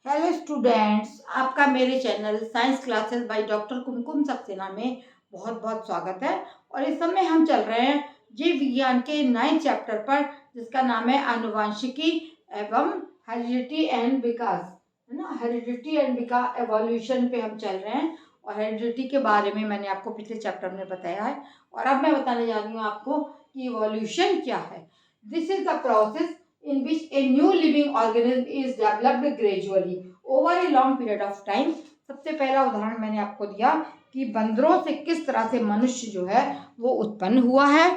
Hello students, आपका मेरे channel science classes by doctor Kumkum Saxena में बहुत बहुत स्वागत है। और इस समय हम चल रहे हैं जीव विज्ञान के 9th चैप्टर पर, जिसका नाम है आनुवांशिकी एवं हेरिडिटी एंड विकास, है ना। हेरिडिटी एंड विकास, एवोल्यूशन पे हम चल रहे हैं। और हेरिडिटी के बारे में मैंने आपको पिछले चैप्टर में बताया है, और अब मैं बताने जा रही हूँ आपको कि इवोल्यूशन क्या है। This is the process in which a new living organism is developed gradually over a long period of time। सबसे पहला उदाहरण मैंने आपको दिया कि बंदरों से किस तरह से मनुष्य जो है वो उत्पन्न हुआ है,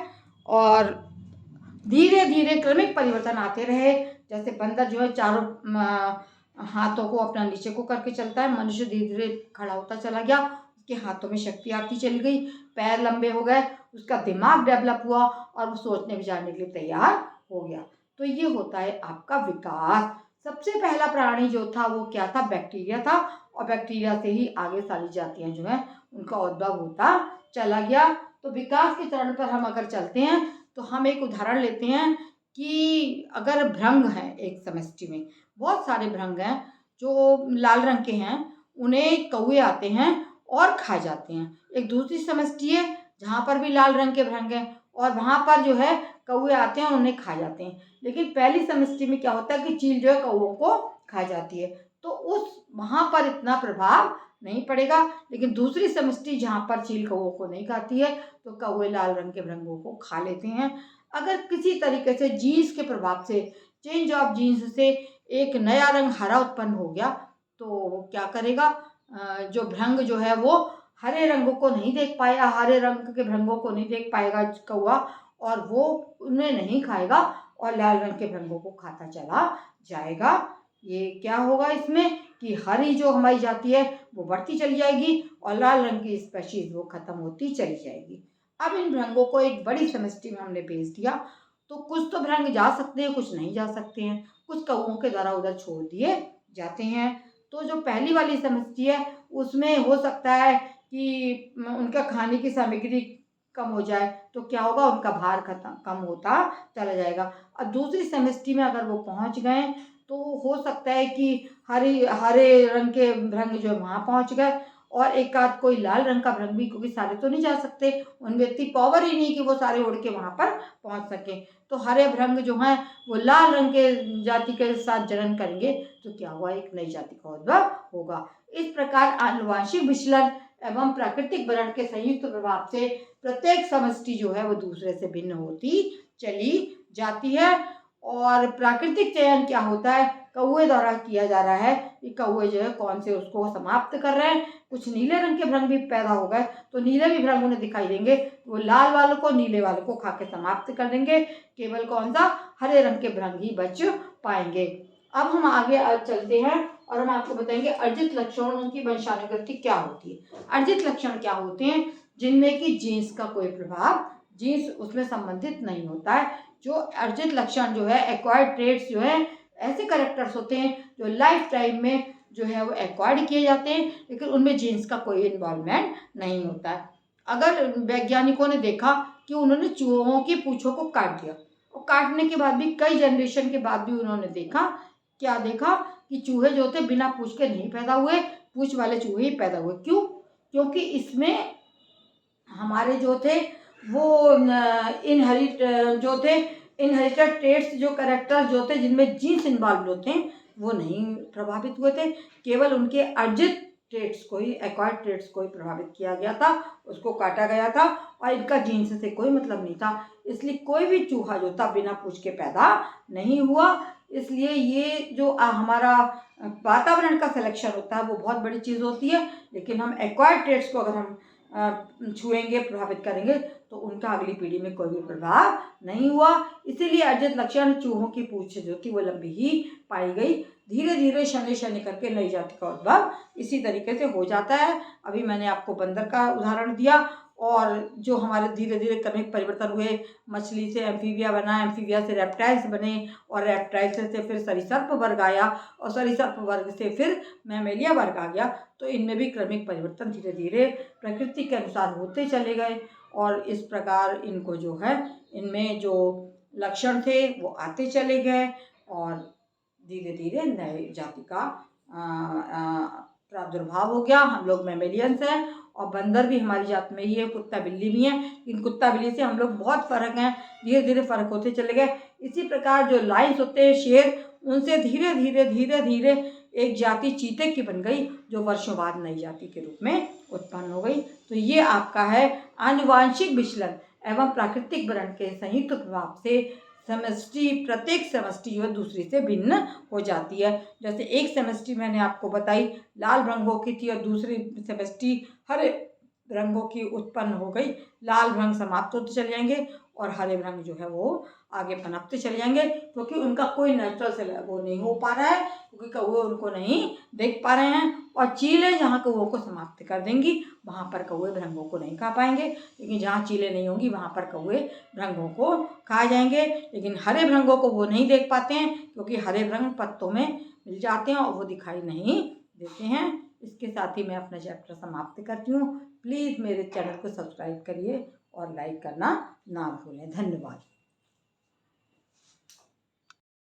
और धीरे धीरे क्रमिक परिवर्तन आते रहे। जैसे बंदर जो है चारों हाथों को अपना नीचे को करके चलता है, मनुष्य धीरे धीरे खड़ा होता चला गया, उसके हाथों में शक्ति आती चली गई, पैर लंबे हो गए, उसका दिमाग डेवलप हुआ और वो सोचने विचारने के लिए तैयार हो गया। तो ये होता है आपका विकास। सबसे पहला प्राणी जो था वो क्या था? बैक्टीरिया था, और बैक्टीरिया से ही आगे सारी जातियां जो है उनका उद्भव होता चला गया। तो विकास के चरण पर हम अगर चलते हैं तो हम एक उदाहरण लेते हैं कि अगर भृंग है, एक समष्टि में बहुत सारे भृंग हैं जो लाल रंग के हैं, उन्हें कौवे आते हैं और खा जाते हैं। एक दूसरी समष्टि है जहाँ पर भी लाल रंग के भृंग हैं, और वहाँ पर जो है कौवे आते हैं और उन्हें खा जाते हैं। लेकिन पहली समष्टि में क्या होता है कि चील जो है कौवों को खा जाती है, तो उस वहाँ पर इतना प्रभाव नहीं पड़ेगा। लेकिन दूसरी समष्टि जहाँ पर चील कौवों को नहीं खाती है, तो कौवे लाल रंग के भृंगों को खा लेते हैं। अगर किसी तरीके से जीन्स के प्रभाव से, चेंज ऑफ जीन्स से एक नया रंग हरा उत्पन्न हो गया, तो वो क्या करेगा? जो भृंग जो है वो हरे रंगों को नहीं देख पाया, हरे रंग के भृंगों को नहीं देख पाएगा कौवा, और वो उन्हें नहीं खाएगा और लाल रंग के भृंगों को खाता चला जाएगा। ये क्या होगा इसमें कि हरी जो हमारी जाति है वो बढ़ती चली जाएगी और लाल रंग की स्पेशीज वो खत्म होती चली जाएगी। अब इन भृंगों को एक बड़ी समष्टि में हमने भेज दिया, तो कुछ तो भृंग जा सकते हैं, कुछ नहीं जा सकते हैं, कुछ कौवों के द्वारा उधर छोड़ दिए जाते हैं। तो जो पहली वाली समष्टि है उसमें हो सकता है कि उनका खाने की सामग्री कम हो जाए, तो क्या होगा? उनका भार कम होता चला जाएगा। और दूसरी समष्टि में अगर वो पहुंच गए तो हो सकता है कि हरे रंग के भृंग जो है वहाँ पहुंच गए, और एक आध कोई लाल रंग का भृंग भी, क्योंकि सारे तो नहीं जा सकते, उनमें इतनी पावर ही नहीं कि वो सारे उड़ के वहाँ पर पहुँच सके। तो हरे भृंग जो हैं वो लाल रंग के जाति के साथ जनन करेंगे, तो क्या हुआ? एक नई जाति का उद्भव होगा। इस प्रकार आनुवांशिक विचलन एवं प्राकृतिक वर्ण के संयुक्त प्रभाव से प्रत्येक समष्टि जो है वो दूसरे से भिन्न होती चली जाती है। और प्राकृतिक चयन क्या होता है? कौवे द्वारा किया जा रहा है कि कौवे जो है कौन से उसको समाप्त कर रहे हैं। कुछ नीले रंग के भृंग भी पैदा हो गए, तो नीले भी भृंग उन्हें दिखाई देंगे, वो लाल वालों को, नीले वालों को खा के समाप्त कर देंगे। केवल कौन सा? हरे रंग के भृंग ही बच पाएंगे। अब हम आगे चलते हैं और हम आपको बताएंगे अर्जित लक्षणों की वंशानुगति क्या होती है। अर्जित लक्षण क्या होते हैं? जिनमें कि जीन्स का कोई प्रभाव, जीन्स उसमें संबंधित नहीं होता है। जो अर्जित लक्षण जो है, एक्वायर्ड ट्रेड्स जो है, ऐसे करेक्टर्स होते हैं जो लाइफ टाइम में जो है वो एक्वायर्ड किए जाते हैं, लेकिन उनमें जीन्स का कोई इन्वॉल्वमेंट नहीं होता है। अगर वैज्ञानिकों ने देखा कि उन्होंने चूहों की पूंछों को काट दिया, और काटने के बाद भी कई जनरेशन के बाद भी उन्होंने देखा, क्या देखा? कि चूहे जो थे बिना पूंछ के नहीं पैदा हुए, पूंछ वाले चूहे ही पैदा हुए। क्यों? क्योंकि इसमें हमारे जो थे वो इनहेरिट जो थे, इनहेरिटेड ट्रेट्स, जो करेक्टर्स जो थे जिनमें जीन्स इन्वॉल्व होते हैं, वो नहीं प्रभावित हुए थे। केवल उनके अर्जित ट्रेट्स को ही, एक्वायर्ड ट्रेट्स को ही प्रभावित किया गया था, उसको काटा गया था, और इनका जीन्स से कोई मतलब नहीं था। इसलिए कोई भी चूहा जो था बिना पूंछ के पैदा नहीं हुआ। इसलिए ये जो हमारा वातावरण का सिलेक्शन होता है वो बहुत बड़ी चीज़ होती है, लेकिन हम एक्वायर्ड ट्रेट्स को अगर हम छुएंगे, प्रभावित करेंगे, तो उनका अगली पीढ़ी में कोई भी प्रभाव नहीं हुआ। इसीलिए अर्जित लक्षण चूहों की पूंछ जो थी वो लंबी ही पाई गई। धीरे धीरे शनि शनि करके नई जाति का उद्भव इसी तरीके से हो जाता है। अभी मैंने आपको बंदर का उदाहरण दिया, और जो हमारे धीरे धीरे क्रमिक परिवर्तन हुए, मछली से एम्फीबिया बना, एम्फीबिया से रेप्टाइल्स बने, और रेप्टाइल्स से फिर सरीसृप वर्ग आया, और सरीसृप वर्ग से फिर मैमेलिया वर्ग आ गया। तो इनमें भी क्रमिक परिवर्तन धीरे धीरे प्रकृति के अनुसार होते चले गए, और इस प्रकार इनको जो है, इनमें जो लक्षण थे वो आते चले गए, और धीरे धीरे नए जाति का प्रादुर्भाव हो गया। हम लोग मैमेलियंस हैं और बंदर भी हमारी जात में ही है, कुत्ता बिल्ली भी है। इन कुत्ता बिल्ली से हम लोग बहुत फ़र्क हैं, धीरे धीरे फ़र्क होते चले गए। इसी प्रकार जो लायंस होते हैं, शेर, उनसे धीरे धीरे धीरे धीरे एक जाति चीते की बन गई, जो वर्षों बाद नई जाति के रूप में उत्पन्न हो गई। तो ये आपका है आनुवांशिक विचलन एवं प्राकृतिक वर्ण के संयुक्त प्रभाव से समष्टि, प्रत्येक समष्टि जो है दूसरी से भिन्न हो जाती है। जैसे एक समष्टि मैंने आपको बताई लाल रंगों की थी और दूसरी समष्टि हरे रंगों की उत्पन्न हो गई। लाल रंग समाप्त होते चले जाएंगे और हरे रंग जो है वो आगे पनपते चले जाएंगे, क्योंकि उनका कोई नेचुरल से वो नहीं हो पा रहा है, क्योंकि कौवे उनको नहीं देख पा रहे हैं। और चीलें जहाँ कौवों को समाप्त कर देंगी वहाँ पर कौवे भृंगों को नहीं खा पाएंगे, लेकिन जहाँ चीलें नहीं होंगी वहाँ पर कौवे भृंगों को खा जाएंगे। लेकिन हरे भृंगों को वो नहीं देख पाते हैं, क्योंकि हरे भृंग पत्तों में मिल जाते हैं और वो दिखाई नहीं देते हैं। इसके साथ ही मैं अपना चैप्टर समाप्त करती हूँ। प्लीज़ मेरे चैनल को सब्सक्राइब करिए और लाइक करना ना भूलें। धन्यवाद।